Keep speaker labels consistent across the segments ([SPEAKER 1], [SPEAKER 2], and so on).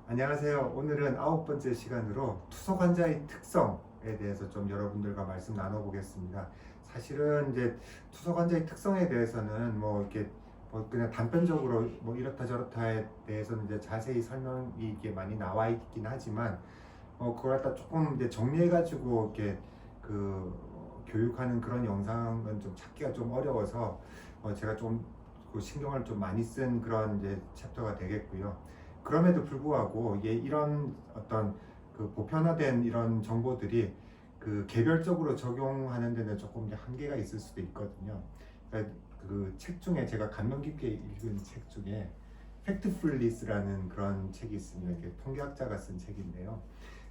[SPEAKER 1] 안녕하세요. 오늘은 9번째 시간으로 투석 환자의 특성에 대해서 좀 여러분들과 말씀 나눠보겠습니다. 사실은 이제 투석 환자의 특성에 대해서는 뭐 이렇게 뭐 그냥 단편적으로 뭐 이렇다 저렇다에 대해서는 이제 자세히 설명이 이게 많이 나와 있긴 하지만 그걸 갖다 조금 이제 정리해가지고 이렇게 교육하는 그런 영상은 좀 찾기가 좀 어려워서 제가 좀그 신경을 좀 많이 쓴 그런 이제 챕터가 되겠고요. 그럼에도 불구하고 이런 어떤 그 보편화된 이런 정보들이 그 개별적으로 적용하는 데는 조금 이제 한계가 있을 수도 있거든요. 그러니까 그 책 중에 제가 감명 깊게 읽은 책 중에 팩트풀리스라는 그런 책이 있습니다. 이렇게 통계학자가 쓴 책인데요.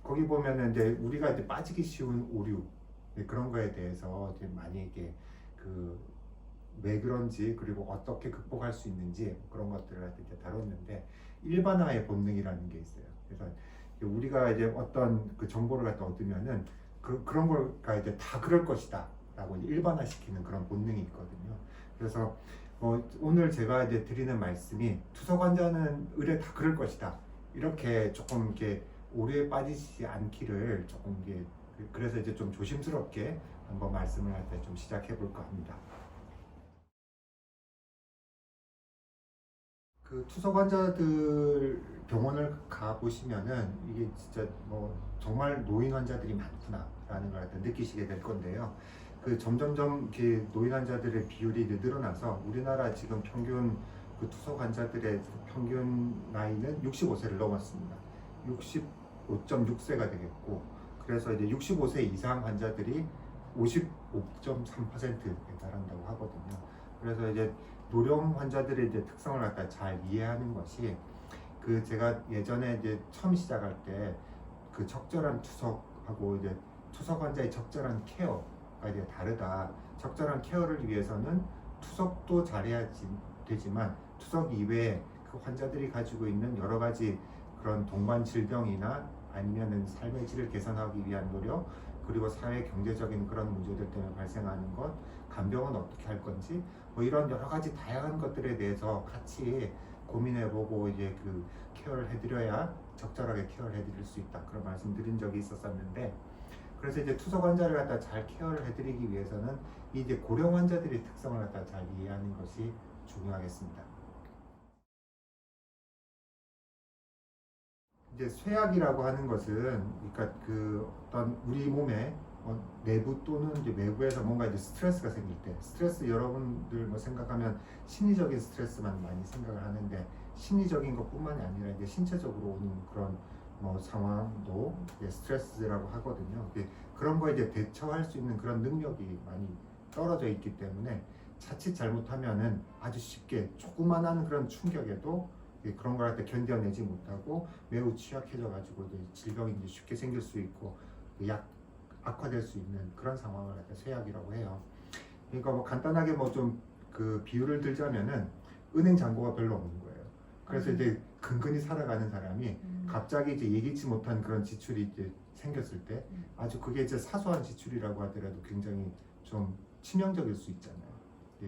[SPEAKER 1] 거기 보면은 이제 우리가 이제 빠지기 쉬운 오류 그런 거에 대해서 이제 많이 이게 그 왜 그런지 그리고 어떻게 극복할 수 있는지 그런 것들을 이렇게 다뤘는데 일반화의 본능이라는 게 있어요. 그래서 우리가 이제 어떤 그 정보를 갖다 얻으면은 그런 걸가 이제 다 그럴 것이다 라고 이제 일반화시키는 그런 본능이 있거든요. 그래서 오늘 제가 이제 드리는 말씀이 투석 환자는 의뢰 다 그럴 것이다 이렇게 조금 이렇게 오류에 빠지지 않기를 조금 이게 그래서 이제 좀 조심스럽게 한번 말씀을 할 때 좀 시작해 볼까 합니다. 그 투석 환자들 병원을 가 보시면은 이게 진짜 뭐 정말 노인 환자들이 많구나라는 걸 느끼시게 될 건데요. 그 점점점 이렇게 노인 환자들의 비율이 이제 늘어나서 우리나라 지금 평균 그 투석 환자들의 평균 나이는 65세를 넘었습니다. 65.6세가 되겠고, 그래서 이제 65세 이상 환자들이 55.3%에 달한다고 하거든요. 그래서 이제 노령 환자들의 이제 특성을 갖다 잘 이해하는 것이 그 제가 예전에 이제 처음 시작할 때 그 적절한 투석하고 이제 투석 환자의 적절한 케어가 이제 다르다. 적절한 케어를 위해서는 투석도 잘해야지 되지만 투석 이외에 그 환자들이 가지고 있는 여러 가지 그런 동반 질병이나 아니면은 삶의 질을 개선하기 위한 노력 그리고 사회 경제적인 그런 문제들 때문에 발생하는 것 간병은 어떻게 할 건지 뭐 이런 여러 가지 다양한 것들에 대해서 같이 고민해보고 이제 그 케어를 해드려야 적절하게 케어를 해드릴 수 있다 그런 말씀드린 적이 있었는데 그래서 이제 투석 환자를 갖다 잘 케어를 해드리기 위해서는 이제 고령 환자들의 특성을 갖다 잘 이해하는 것이 중요하겠습니다. 이제 쇠약이라고 하는 것은 그러니까 그 어떤 우리 몸에 내부 또는 이제 외부에서 뭔가 이제 스트레스가 생길 때 스트레스 여러분들 뭐 생각하면 심리적인 스트레스만 많이 생각을 하는데 심리적인 것뿐만이 아니라 이제 신체적으로 오는 그런 뭐 상황도 이제 스트레스라고 하거든요. 그런 거에 이제 대처할 수 있는 그런 능력이 많이 떨어져 있기 때문에 자칫 잘못하면은 아주 쉽게 조그만한 그런 충격에도 그런 걸 할 때 견뎌내지 못하고 매우 취약해져 가지고 질병이 이제 쉽게 생길 수 있고 약 악화될 수 있는 그런 상황을 갖다 쇠약이라고 해요. 그러니까 뭐 간단하게 뭐 좀 그 비유를 들자면은 은행 잔고가 별로 없는 거예요. 그래서 이제 근근히 살아가는 사람이 갑자기 이제 예기치 못한 그런 지출이 이제 생겼을 때 아주 그게 이제 사소한 지출이라고 하더라도 굉장히 좀 치명적일 수 있잖아요.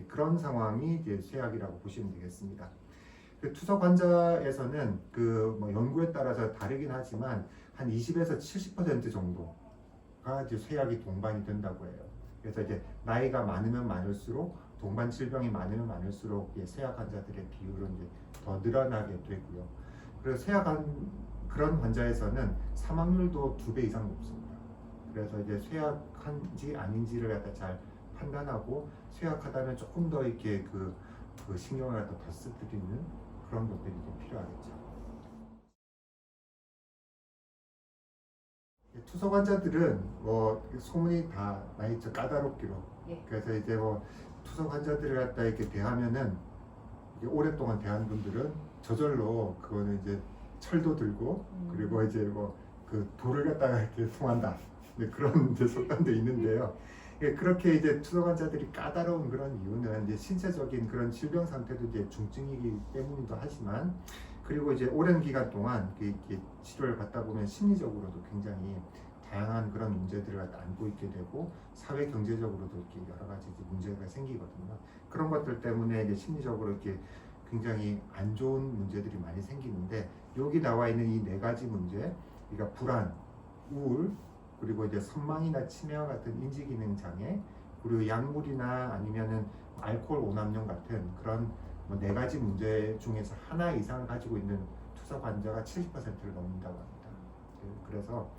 [SPEAKER 1] 그런 상황이 이제 쇠약이라고 보시면 되겠습니다. 그 투석 환자에서는 그 뭐 연구에 따라서 다르긴 하지만 한 20에서 70% 정도가 이제 쇠약이 동반이 된다고 해요. 그래서 이제 나이가 많으면 많을수록 동반 질병이 많으면 많을수록 쇠약 환자들의 비율은 이제 더 늘어나게 되고요. 그래서 그런 환자에서는 사망률도 2배 이상 높습니다. 그래서 이제 쇠약한지 아닌지를 갖다 잘 판단하고 쇠약하다면 조금 더 이렇게 그 신경을 갖다 더 쓰드리는 그런 것들이 좀 필요하겠죠. 투석 환자들은 뭐 소문이 다 나 있죠. 까다롭기로. 그래서 이제 뭐 투석 환자들을 갖다 이렇게 대하면은 이게 오랫동안 대한 분들은 저절로 그거는 이제 철도 들고 그리고 이제 뭐 그 돌을 갖다가 이렇게 통한다. 그런 이제 속담도 있는데요. 그렇게 이제 투석 환자들이 까다로운 그런 이유는 이제 신체적인 그런 질병 상태도 이제 중증이기 때문이기도 하지만 그리고 이제 오랜 기간 동안 이렇게 치료를 받다 보면 심리적으로도 굉장히 다양한 그런 문제들을 갖다 안고 있게 되고 사회 경제적으로도 이렇게 여러 가지 문제가 생기거든요. 그런 것들 때문에 이제 심리적으로 이렇게 굉장히 안 좋은 문제들이 많이 생기는데, 여기 나와 있는 이 네 가지 문제, 그러니까 불안, 우울, 그리고 이제 선망이나 치매와 같은 인지기능 장애, 그리고 약물이나 아니면은 알코올 오남용 같은 그런 뭐 네 가지 문제 중에서 하나 이상을 가지고 있는 투석 환자가 70%를 넘는다고 합니다. 그래서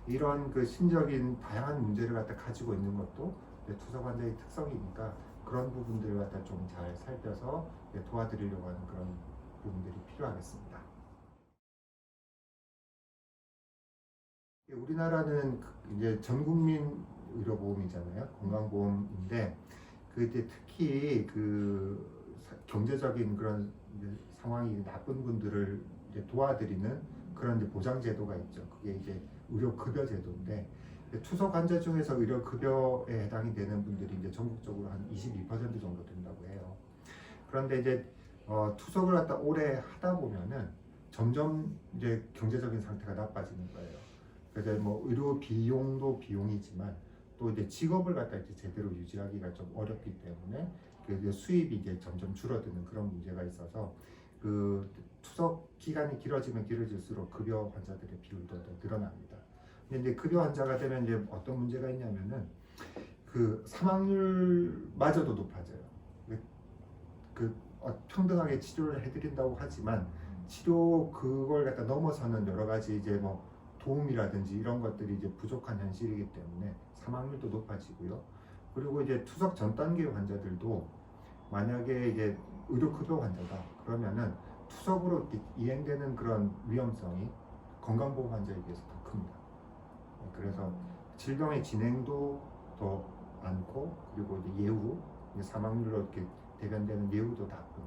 [SPEAKER 1] 이런 그 심적인 다양한 문제를 갖다 가지고 있는 것도 투석 환자의 특성이니까 그런 부분들을 갖다 좀 잘 살펴서 도와드리려고 하는 그런 부분들이 필요하겠습니다. 우리나라는 이제 전국민 의료보험이잖아요. 건강보험인데 그 이제 특히 그 경제적인 그런 이제 상황이 나쁜 분들을 이제 도와드리는 그런 이제 보장제도가 있죠. 그게 이제 의료급여제도인데, 투석 환자 중에서 의료급여에 해당이 되는 분들이 이제 전국적으로 한 22% 정도 된다고 해요. 그런데 이제 투석을 갖다 오래 하다 보면은 점점 이제 경제적인 상태가 나빠지는 거예요. 그래서 뭐 의료 비용도 비용이지만 또 이제 직업을 갖다 이제 제대로 유지하기가 좀 어렵기 때문에 그 이제 수입이 이제 점점 줄어드는 그런 문제가 있어서 그 투석 기간이 길어지면 길어질수록 급여 환자들의 비율도 더 늘어납니다. 근데 이제 급여 환자가 되면 이제 어떤 문제가 있냐면은 그 사망률마저도 높아져요. 평등하게 치료를 해드린다고 하지만 치료 그걸 갖다 넘어서는 여러 가지 이제 뭐 도움이라든지 이런 것들이 이제 부족한 현실이기 때문에 사망률도 높아지고요. 그리고 이제 투석 전 단계 환자들도 만약에 이제 의료급여 환자다 그러면은 투석으로 이행되는 그런 위험성이 건강보험 환자에 비해서 더 큽니다. 그래서 질병의 진행도 더 많고, 그리고 이제 예후, 사망률로 이렇게 대변되는 예후도 낮고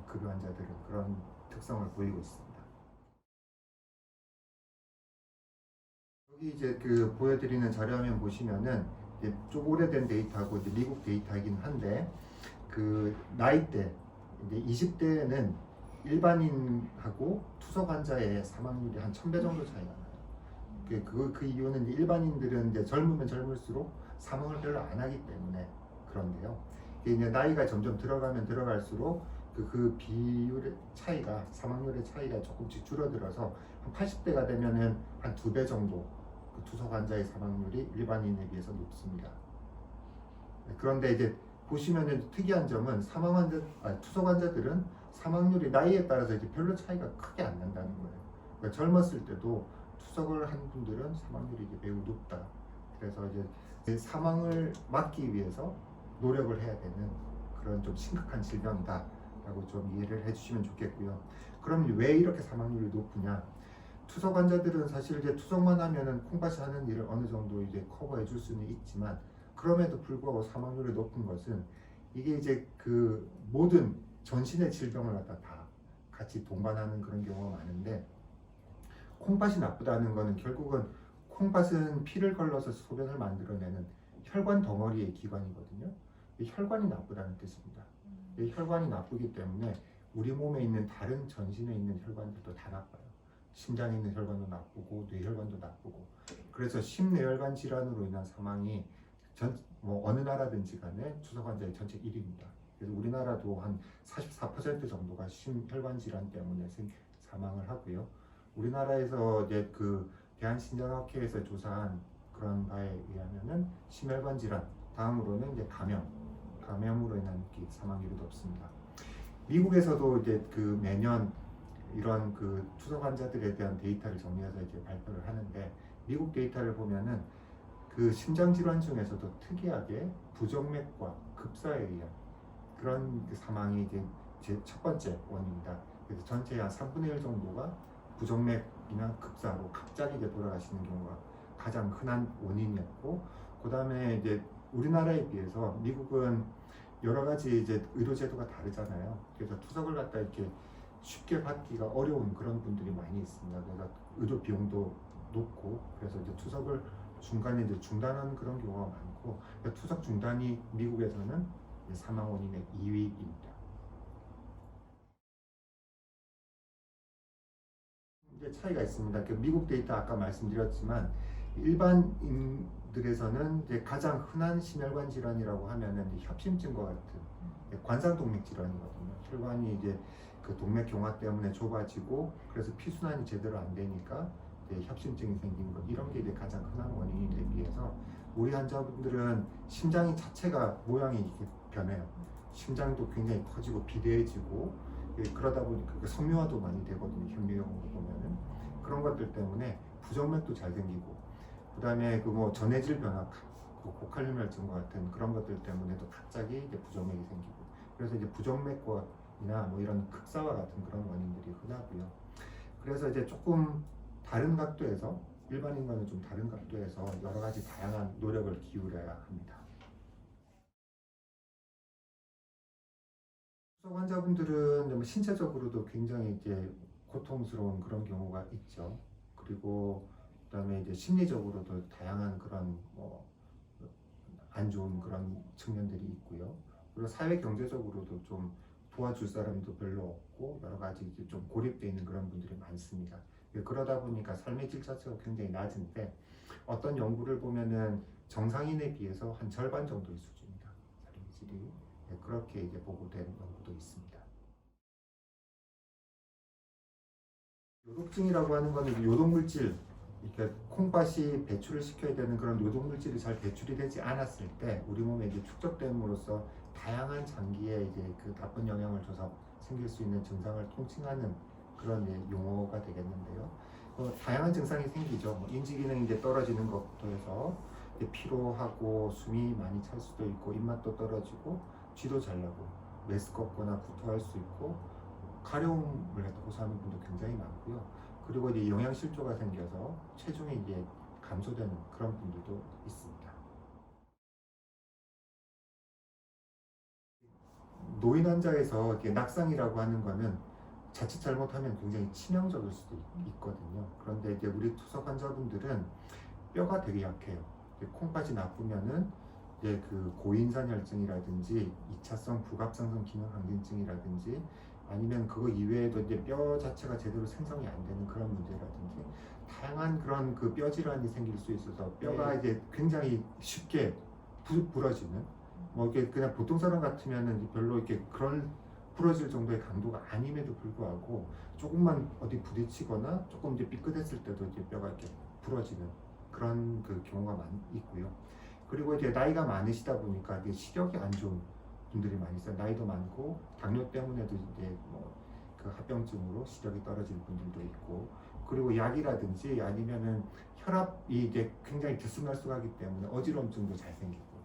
[SPEAKER 1] 급여 환자들은 그런 특성을 보이고 있습니다. 여기 이제 그 보여드리는 자료화면 보시면은 이제 좀 오래된 데이터고 이제 미국 데이터이긴 한데, 그 나이대 이제 20대에는 일반인하고 투석 환자의 사망률이 한 1000배 정도 차이가 나요. 그 이유는 이제 일반인들은 이제 젊으면 젊을수록 사망을 별로 안 하기 때문에 그런데요. 이제 나이가 점점 들어가면 들어갈수록 그 비율의 차이가, 사망률의 차이가 조금씩 줄어들어서 한 80대가 되면은 한 2배 정도 그 투석 환자의 사망률이 일반인에 비해서 높습니다. 그런데 이제 보시면은 특이한 점은 투석 환자들은 사망률이 나이에 따라서 이제 별로 차이가 크게 안 난다는 거예요. 그러니까 젊었을 때도 투석을 한 분들은 사망률이 이제 매우 높다. 그래서 이제 사망을 막기 위해서 노력을 해야 되는 그런 좀 심각한 질병이다라고 좀 이해를 해주시면 좋겠고요. 그럼 왜 이렇게 사망률이 높으냐? 투석 환자들은 사실 이제 투석만 하면은 콩팥이 하는 일을 어느 정도 이제 커버해 줄 수는 있지만, 그럼에도 불구하고 사망률이 높은 것은 이게 이제 그 모든 전신의 질병을 갖다 다 같이 동반하는 그런 경우가 많은데, 콩팥이 나쁘다는 것은 결국은 콩팥은 피를 걸러서 소변을 만들어내는 혈관 덩어리의 기관이거든요. 이 혈관이 나쁘다는 뜻입니다. 이 혈관이 나쁘기 때문에 우리 몸에 있는 다른 전신에 있는 혈관들도 다 나빠요. 심장에 있는 혈관도 나쁘고 뇌혈관도 나쁘고. 그래서 심뇌혈관 질환으로 인한 사망이 어느 나라든지 간에 투석 환자의 전체 1위입니다. 그래서 우리나라도 한 44% 정도가 심혈관 질환 때문에 사망을 하고요. 우리나라에서 이제 그 대한신장학회에서 조사한 그런 바에 의하면은 심혈관 질환 다음으로는 이제 감염으로 인한 사망률이 높습니다. 미국에서도 이제 그 매년 이런 그 투석 환자들에 대한 데이터를 정리해서 이제 발표를 하는데, 미국 데이터를 보면은 그 심장 질환 중에서도 특이하게 부정맥과 급사에 의한 그런 그 사망이 이제 제 첫 번째 원인이다. 그래서 전체의 한 3분의 1 정도가 부정맥이나 급사로 갑자기 이제 돌아가시는 경우가 가장 흔한 원인이었고, 그 다음에 이제 우리나라에 비해서 미국은 여러 가지 이제 의료제도가 다르잖아요. 그래서 투석을 갖다 이렇게 쉽게 받기가 어려운 그런 분들이 많이 있습니다. 그래서 의료 비용도 높고, 그래서 이제 투석을 중간에 이제 중단하는 그런 경우가 많고, 투석 중단이 미국에서는 사망 원인의 2위입니다. 이제 차이가 있습니다. 그 미국 데이터 아까 말씀드렸지만 일반인들은 그들에서는 이제 가장 흔한 심혈관 질환이라고 하면은 이제 협심증과 같은 관상동맥 질환이거든요. 혈관이 이제 그 동맥 경화 때문에 좁아지고 그래서 피순환이 제대로 안 되니까 이제 협심증이 생기는 것, 이런 게 이제 가장 흔한 원인인데 비해서 우리 환자분들은 심장이 자체가 모양이 이렇게 변해요. 심장도 굉장히 커지고 비대해지고 그러다 보니까 그 섬유화도 많이 되거든요. 현미경으로 보면은 그런 것들 때문에 부정맥도 잘 생기고 그다음에 그 뭐 전해질 변화, 그 고칼륨혈증과 같은 그런 것들 때문에도 갑자기 이제 부정맥이 생기고 그래서 이제 부정맥과이나 뭐 이런 극사와 같은 그런 원인들이 흔하고요. 그래서 이제 조금 다른 각도에서 일반인과는 좀 다른 각도에서 여러 가지 다양한 노력을 기울여야 합니다. 수석 환자분들은 신체적으로도 굉장히 이제 고통스러운 그런 경우가 있죠. 그리고 그다음에 이제 심리적으로도 다양한 그런 뭐 안 좋은 그런 측면들이 있고요. 그리고 사회 경제적으로도 좀 도와줄 사람도 별로 없고 여러 가지 이제 좀 고립되어 있는 그런 분들이 많습니다. 그러다 보니까 삶의 질 자체가 굉장히 낮은데 어떤 연구를 보면은 정상인에 비해서 한 절반 정도의 수준이다. 삶의 질이 그렇게 이제 보고된 연구도 있습니다. 요독증이라고 하는 거는 요독물질, 그러니까 콩팥이 배출을 시켜야 되는 그런 요독물질이 잘 배출이 되지 않았을 때 우리 몸에 이제 축적됨으로써 다양한 장기에 이제 그 나쁜 영향을 줘서 생길 수 있는 증상을 통칭하는 그런 용어가 되겠는데요. 다양한 증상이 생기죠. 뭐 인지 기능이 이제 떨어지는 것부터 해서 피로하고 숨이 많이 찰 수도 있고 입맛도 떨어지고 쥐도 잘 나고 메스껍거나 구토할 수 있고 가려움을 호소하는 분도 굉장히 많고요. 그리고 이제 영양실조가 생겨서 체중이 이제 감소되는 그런 분들도 있습니다. 노인 환자에서 이렇게 낙상이라고 하는 거는 자칫 잘못하면 굉장히 치명적일 수도 있거든요. 그런데 이제 우리 투석 환자분들은 뼈가 되게 약해요. 콩팥이 나쁘면은 이제 그 고인산혈증이라든지 2차성 부갑상선 기능 항진증이라든지 아니면 그거 이외에도 이제 뼈 자체가 제대로 생성이 안 되는 그런 문제라든지 다양한 그런 그 뼈 질환이 생길 수 있어서 뼈가 이제 굉장히 쉽게 부러지는 뭐 이게 그냥 보통 사람 같으면은 별로 이렇게 그런 부러질 정도의 강도가 아님에도 불구하고 조금만 어디 부딪히거나 조금 이제 삐끗했을 때도 이제 뼈가 이렇게 부러지는 그런 그 경우가 많이 있고요. 그리고 이제 나이가 많으시다 보니까 이게 시력이 안 좋은 분들이 많이 있어요. 나이도 많고 당뇨 때문에도 이제 뭐 그 합병증으로 시력이 떨어지는 분들도 있고 그리고 약이라든지 아니면은 혈압이 이제 굉장히 들쑥날쑥하기 때문에 어지럼증도 잘 생기고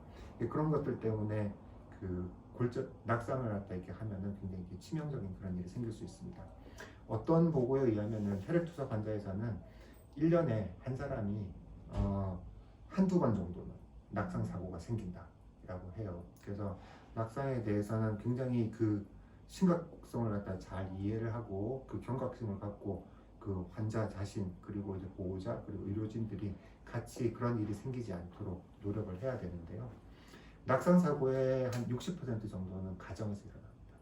[SPEAKER 1] 그런 것들 때문에 그 골절 낙상을 갖다 이렇게 하면은 굉장히 치명적인 그런 일이 생길 수 있습니다. 어떤 보고에 의하면은 혈액투석 환자에서는 1년에 한 사람이 한두 번 정도는 낙상 사고가 생긴다라고 해요. 그래서 낙상에 대해서는 굉장히 그 심각성을 갖다 잘 이해를 하고 그 경각심을 갖고 그 환자 자신 그리고 이제 보호자 그리고 의료진들이 같이 그런 일이 생기지 않도록 노력을 해야 되는데요. 낙상 사고의 한 60% 정도는 가정에서 일어납니다.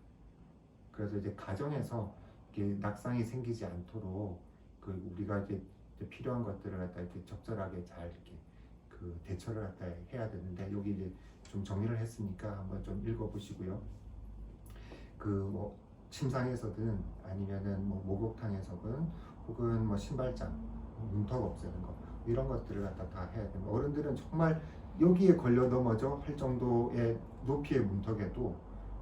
[SPEAKER 1] 그래서 이제 가정에서 이렇게 낙상이 생기지 않도록 그 우리가 이제 필요한 것들을 갖다 이렇게 적절하게 잘 이렇게 그 대처를 갖다 해야 되는데 여기 이제 좀 정리를 했으니까 한번 좀 읽어보시고요. 그 뭐 침상에서든 아니면은 뭐 목욕탕에서든 혹은 뭐 신발장, 문턱 없애는 거 이런 것들을 갖다 다 해야 됩니다. 어른들은 정말 여기에 걸려 넘어져 할 정도의 높이의 문턱에도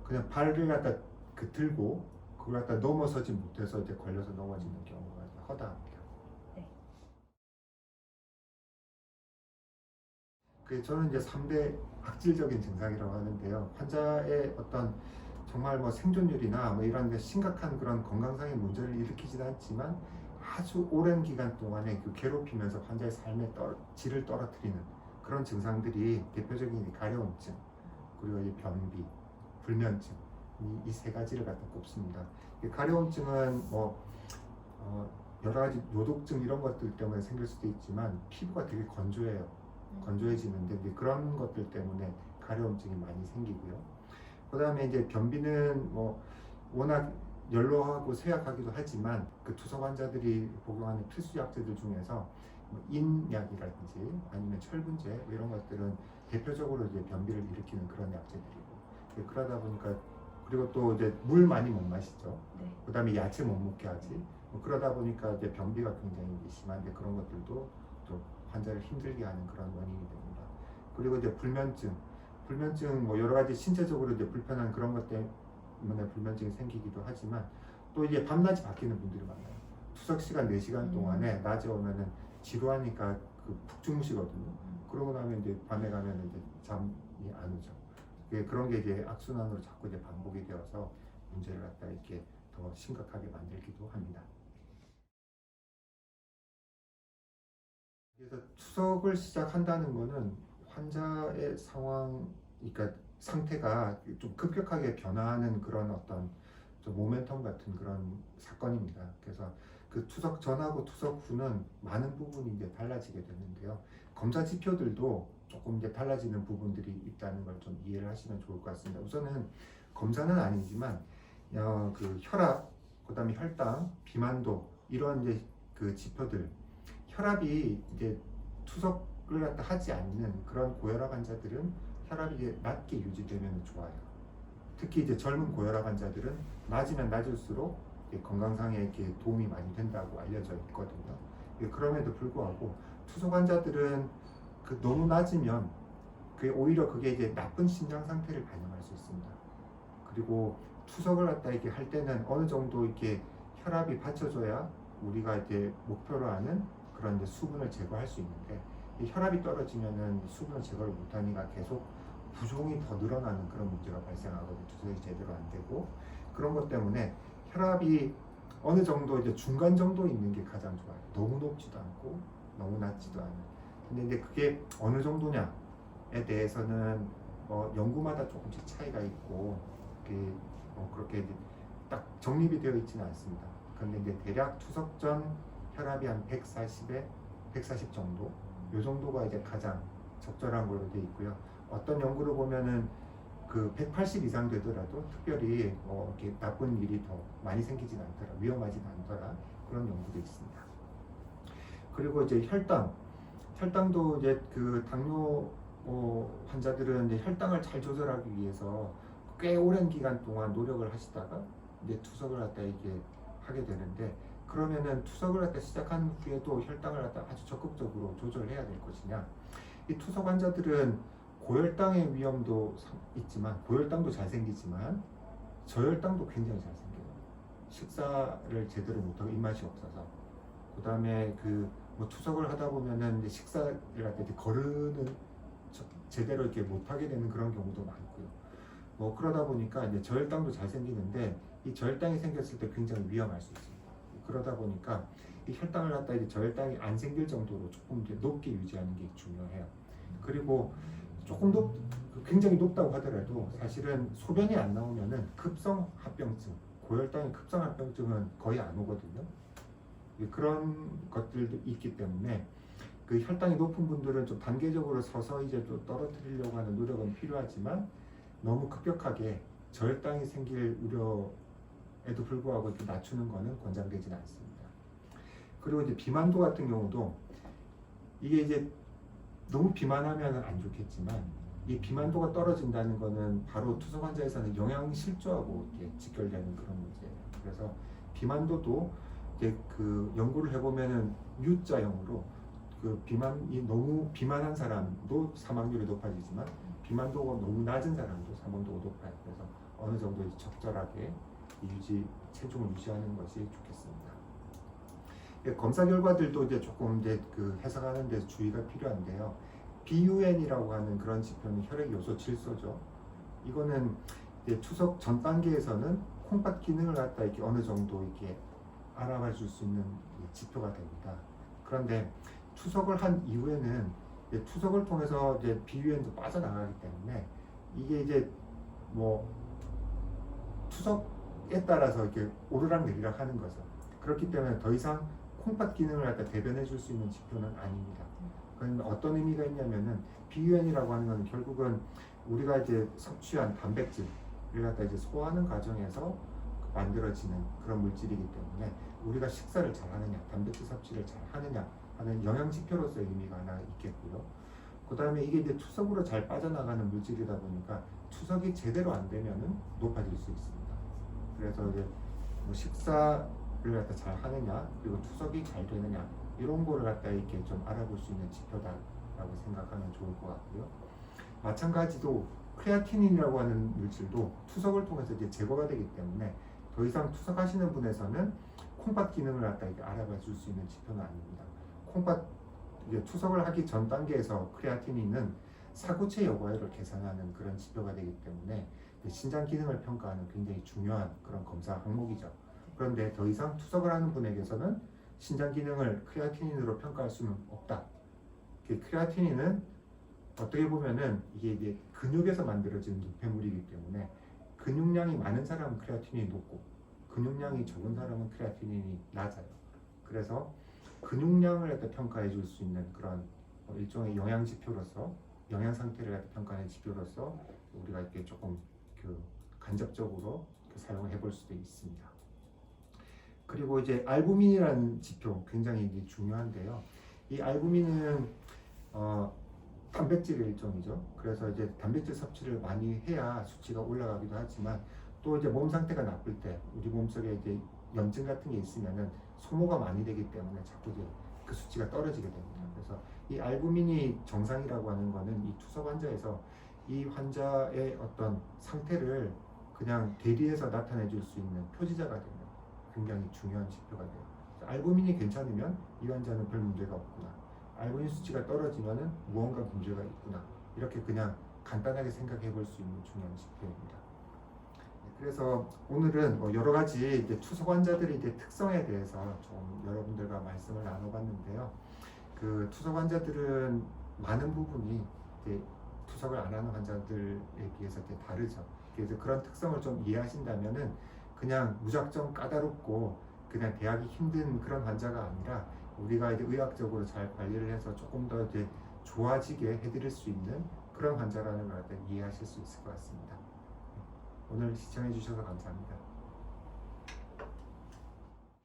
[SPEAKER 1] 그냥 발을 갖다 그 들고 그걸 갖다 넘어서지 못해서 이제 걸려서 넘어지는 경우가 허다합니다. 그 저는 이제 3대 악질적인 증상이라고 하는데요. 환자의 어떤 정말 뭐 생존율이나 뭐 이런 데 심각한 그런 건강상의 문제를 일으키지는 않지만 아주 오랜 기간 동안에 그 괴롭히면서 환자의 삶의 질을 떨어뜨리는 그런 증상들이 대표적인 가려움증 그리고 이 변비, 불면증 이 세 가지를 갖다 꼽습니다. 가려움증은 뭐 여러 가지 요독증 이런 것들 때문에 생길 수도 있지만 피부가 되게 건조해요. 건조해지는데 이제 그런 것들 때문에 가려움증이 많이 생기고요. 그 다음에 이제 변비는 뭐 워낙 연로하고 쇠약하기도 하지만 그 투석 환자들이 복용하는 필수 약제들 중에서 뭐 인약이라든지 아니면 철분제 뭐 이런 것들은 대표적으로 이제 변비를 일으키는 그런 약재들이고 그러다 보니까 그리고 또 이제 물 많이 못 마시죠.
[SPEAKER 2] 네.
[SPEAKER 1] 그다음에 야채 못 먹게 하지. 뭐 그러다 보니까 이제 변비가 굉장히 심한데 그런 것들도 좀 환자를 힘들게 하는 그런 원인이 됩니다. 그리고 이제 불면증 뭐 여러 가지 신체적으로 이제 불편한 그런 것 때문에 불면증이 생기기도 하지만 또 이제 밤낮이 바뀌는 분들이 많아요. 투석 시간 4시간 동안에 낮에 오면은 지루하니까 푹 주무시거든요. 그러고 나면 이제 밤에 가면 이제 잠이 안 오죠. 그런 게 이제 악순환으로 자꾸 이제 반복이 되어서 문제를 갖다 이렇게 더 심각하게 만들기도 합니다. 그래서 투석을 시작한다는 거는 환자의 상황, 그러니까 상태가 좀 급격하게 변화하는 그런 어떤 좀 모멘텀 같은 그런 사건입니다. 그래서 그 투석 전하고 투석 후는 많은 부분이 이제 달라지게 되는데요. 검사 지표들도 조금 이제 달라지는 부분들이 있다는 걸 좀 이해를 하시면 좋을 것 같습니다. 우선은 검사는 아니지만 그 혈압, 그다음에 혈당, 비만도 이런 이제 그 지표들 혈압이 이제 투석을 갖다 하지 않는 그런 고혈압 환자들은 혈압이 이제 낮게 유지되면 좋아요. 특히 이제 젊은 고혈압 환자들은 낮으면 낮을수록 건강상에 이렇게 도움이 많이 된다고 알려져 있거든요. 그럼에도 불구하고 투석 환자들은 너무 낮으면 오히려 그게 이제 나쁜 심장 상태를 반영할 수 있습니다. 그리고 투석을 갖다 이렇게 할 때는 어느 정도 이렇게 혈압이 받쳐줘야 우리가 이제 목표로 하는 그런 이제 수분을 제거할 수 있는데 이 혈압이 떨어지면은 수분을 제거를 못하니까 계속 부종이 더 늘어나는 그런 문제가 발생하거든요. 투석이 제대로 안 되고 그런 것 때문에 혈압이 어느 정도 이제 중간 정도 있는 게 가장 좋아요. 너무 높지도 않고 너무 낮지도 않은. 근데 이제 그게 어느 정도냐에 대해서는 연구마다 조금씩 차이가 있고 그렇게 이제 딱 정립이 되어 있지는 않습니다. 근데 이제 대략 투석 전 혈압이 한 140에 140 정도, 이 정도가 이제 가장 적절한 걸로 되어 있고요. 어떤 연구를 보면은 180 이상 되더라도 특별히 이렇게 나쁜 일이 더 많이 생기진 않더라, 위험하진 않더라 그런 연구도 있습니다. 그리고 이제 혈당도 이제 당뇨 환자들은 이제 혈당을 잘 조절하기 위해서 꽤 오랜 기간 동안 노력을 하시다가 이제 투석을 갖다 이게 하게 되는데 그러면은 투석을 갖다 시작한 후에도 혈당을 갖다 아주 적극적으로 조절해야 될 것이냐? 이 투석 환자들은 고혈당의 위험도 있지만 고혈당도 잘 생기지만 저혈당도 굉장히 잘 생겨요. 식사를 제대로 못하고 입맛이 없어서 그 다음에 뭐 투석을 하다 보면은 이제 식사를 갖다 이제 거르는 제대로 이렇게 못하게 되는 그런 경우도 많고요. 뭐 그러다 보니까 이제 저혈당도 잘 생기는데 이 저혈당이 생겼을 때 굉장히 위험할 수 있습니다. 그러다 보니까 이 혈당을 갖다 이제 저혈당이 안 생길 정도로 조금 이제 높게 유지하는 게 중요해요. 그리고 조금 굉장히 높다고 하더라도 사실은 소변이 안 나오면은 급성 합병증, 고혈당의 급성 합병증은 거의 안 오거든요. 그런 것들도 있기 때문에 혈당이 높은 분들은 좀 단계적으로 서서히 이제 또 떨어뜨리려고 하는 노력은 필요하지만 너무 급격하게 저혈당이 생길 우려에도 불구하고 이렇게 낮추는 것은 권장되지는 않습니다. 그리고 이제 비만도 같은 경우도 이게 이제 너무 비만하면 안 좋겠지만 이 비만도가 떨어진다는 것은 바로 투석 환자에서는 영양실조하고 직결되는 그런 문제예요. 그래서 비만도도 이제 연구를 해보면은 U자형으로 비만이 너무 비만한 사람도 사망률이 높아지지만 비만도가 너무 낮은 사람도 사망도가 높아요. 그래서 어느 정도 적절하게 체중을 유지하는 것이 좋겠습니다. 검사 결과들도 이제 조금 이제 해석하는 데 주의가 필요한데요. BUN이라고 하는 그런 지표는 혈액 요소 질소죠. 이거는 이제 투석 전 단계에서는 콩팥 기능을 갖다 이렇게 어느 정도 이렇게 알아봐 줄 수 있는 지표가 됩니다. 그런데 투석을 한 이후에는 투석을 통해서 이제 BUN도 빠져나가기 때문에 이게 이제 뭐 투석에 따라서 이렇게 오르락 내리락 하는 거죠. 그렇기 때문에 더 이상 콩팥 기능을 갖다 대변해 줄 수 있는 지표는 아닙니다. 그럼 어떤 의미가 있냐면은 BUN이라고 하는 건 결국은 우리가 이제 섭취한 단백질을 갖다 이제 소화하는 과정에서 만들어지는 그런 물질이기 때문에 우리가 식사를 잘 하느냐, 단백질 섭취를 잘 하느냐 하는 영양 지표로서의 의미가 하나 있겠고요. 그 다음에 이게 이제 투석으로 잘 빠져나가는 물질이다 보니까 투석이 제대로 안 되면은 높아질 수 있습니다. 그래서 이제 뭐 식사를 갖다 잘 하느냐, 그리고 투석이 잘 되느냐, 이런 거를 갖다 이렇게 좀 알아볼 수 있는 지표다라고 생각하면 좋을 것 같고요. 마찬가지로 크레아티닌이라고 하는 물질도 투석을 통해서 이제 제거가 되기 때문에 더 이상 투석하시는 분에서는 콩팥 기능을 갖다 이렇게 알아봐 줄 수 있는 지표는 아닙니다. 콩팥 이게 투석을 하기 전 단계에서 크레아티닌은 사구체 여과율을 계산하는 그런 지표가 되기 때문에 신장 기능을 평가하는 굉장히 중요한 그런 검사 항목이죠. 그런데 더 이상 투석을 하는 분에게서는 신장 기능을 크레아티닌으로 평가할 수는 없다. 크레아티닌은 어떻게 보면은 이게 이제 근육에서 만들어진 노폐물이기 때문에 근육량이 많은 사람은 크레아티닌이 높고 근육량이 적은 사람은 크레아티닌이 낮아요. 그래서 근육량을 갖다 평가해 줄 수 있는 그런 일종의 영양 지표로서 영양 상태를 갖다 평가하는 지표로서 우리가 이렇게 조금 간접적으로 사용해 볼 수도 있습니다. 그리고 이제 알부민이라는 지표 굉장히 이제 중요한데요. 이 알부민은 단백질의 일종이죠. 그래서 이제 단백질 섭취를 많이 해야 수치가 올라가기도 하지만 또 이제 몸 상태가 나쁠 때 우리 몸속에 이제 염증 같은 게 있으면은 소모가 많이 되기 때문에 자꾸 이제 그 수치가 떨어지게 됩니다. 그래서 이 알부민이 정상이라고 하는 거는 이 투석 환자에서 이 환자의 어떤 상태를 그냥 대리해서 나타내 줄 수 있는 표지자가 되는 굉장히 중요한 지표가 돼요. 알부민이 괜찮으면 이 환자는 별 문제가 없구나. 알부민 수치가 떨어지면은 무언가 문제가 있구나. 이렇게 그냥 간단하게 생각해 볼 수 있는 중요한 지표입니다. 그래서 오늘은 여러 가지 이제 투석 환자들의 이제 특성에 대해서 좀 여러분들과 말씀을 나눠봤는데요. 그 투석 환자들은 많은 부분이 이제 투석을 안 하는 환자들에 비해서 이제 다르죠. 그래서 그런 특성을 좀 이해하신다면은 그냥 무작정 까다롭고 그냥 대하기 힘든 그런 환자가 아니라 우리가 이제 의학적으로 잘 관리를 해서 조금 더 이제 좋아지게 해드릴 수 있는 그런 환자라는 걸 이해하실 수 있을 것 같습니다. 오늘 시청해 주셔서 감사합니다.